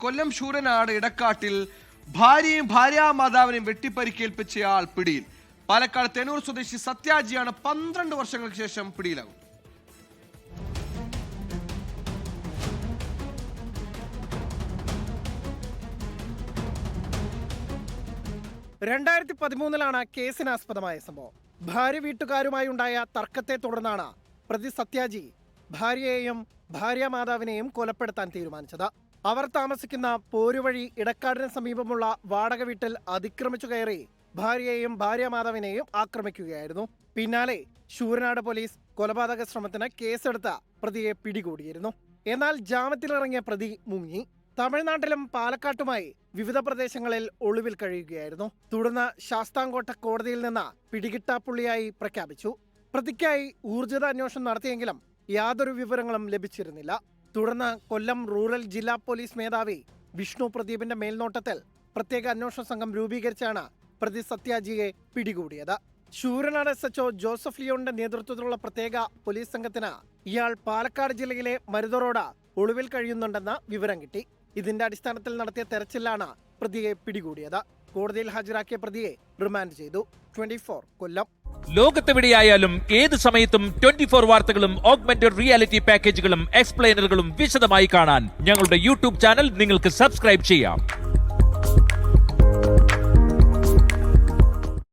കൊല്ലം ശൂരനാട് ഇടക്കാട്ടിൽ ഭാര്യയും ഭാര്യാമാതാവിനെയും വെട്ടിപ്പരിക്കേൽപ്പിച്ചയാൾ പിടിയിൽ. പാലക്കാട് തെനൂർ സ്വദേശി സത്യാജിയാണ് 12 വർഷങ്ങൾക്ക് ശേഷം പിടിയിലാകുന്നത്. കേസിനാസ്പദമായ സംഭവം. ഭാര്യ വീട്ടുകാരുമായി ഉണ്ടായ തർക്കത്തെ തുടർന്നാണ് പ്രതി സത്യാജി ഭാര്യയെയും ഭാര്യാമാതാവിനെയും കൊലപ്പെടുത്താൻ തീരുമാനിച്ചത്. അവർ താമസിക്കുന്ന പോരുവഴി ഇടക്കാടിന് സമീപമുള്ള വാടക വീട്ടിൽ അതിക്രമിച്ചു കയറി ഭാര്യയെയും ഭാര്യാമാതാവിനെയും ആക്രമിക്കുകയായിരുന്നു. പിന്നാലെ ശൂരനാട് പോലീസ് കൊലപാതക ശ്രമത്തിന് കേസെടുത്ത പ്രതിയെ പിടികൂടിയിരുന്നു. എന്നാൽ ജാമ്യത്തിലിറങ്ങിയ പ്രതി മുങ്ങി. തമിഴ്നാട്ടിലും പാലക്കാട്ടുമായി വിവിധ പ്രദേശങ്ങളിൽ ഒളിവിൽ കഴിയുകയായിരുന്നു. തുടർന്ന് ശാസ്താംകോട്ട കോടതിയിൽ നിന്ന് പിടികിട്ടാപ്പുള്ളിയായി പ്രഖ്യാപിച്ചു. പ്രതിക്കായി ഊർജിത അന്വേഷണം നടത്തിയെങ്കിലും യാതൊരു വിവരങ്ങളും ലഭിച്ചിരുന്നില്ല. തുടർന്ന് കൊല്ലം റൂറൽ ജില്ലാ പോലീസ് മേധാവി വിഷ്ണു പ്രദീപിന്റെ മേൽനോട്ടത്തിൽ പ്രത്യേക അന്വേഷണ സംഘം രൂപീകരിച്ചാണ് പ്രതി സത്യാജിയെ പിടികൂടിയത്. ശൂരനാട് SHO ജോസഫ് ലിയോണിന്റെ നേതൃത്വത്തിലുള്ള പ്രത്യേക പോലീസ് സംഘത്തിന് ഇയാൾ പാലക്കാട് ജില്ലയിലെ മരുതറോഡ് ഒളിവിൽ കഴിയുന്നുണ്ടെന്ന വിവരം കിട്ടി. ഇതിന്റെ അടിസ്ഥാനത്തിൽ നടത്തിയ തെരച്ചിലാണ് പ്രതിയെ പിടികൂടിയത്. കോടതിയിൽ ഹാജരാക്കിയ പ്രതിയെ റിമാൻഡ് ചെയ്തു. 24 കൊല്ലം. ലോകത്തെവിടെയായാലും ഏത് സമയത്തും 24 വാർത്തകളും ഓഗ്മെന്റഡ് റിയാലിറ്റി പാക്കേജുകളും എക്സ്പ്ലെയിനറുകളും വിശദമായി കാണാൻ ഞങ്ങളുടെ യൂട്യൂബ് ചാനൽ നിങ്ങൾക്ക് സബ്സ്ക്രൈബ് ചെയ്യാം.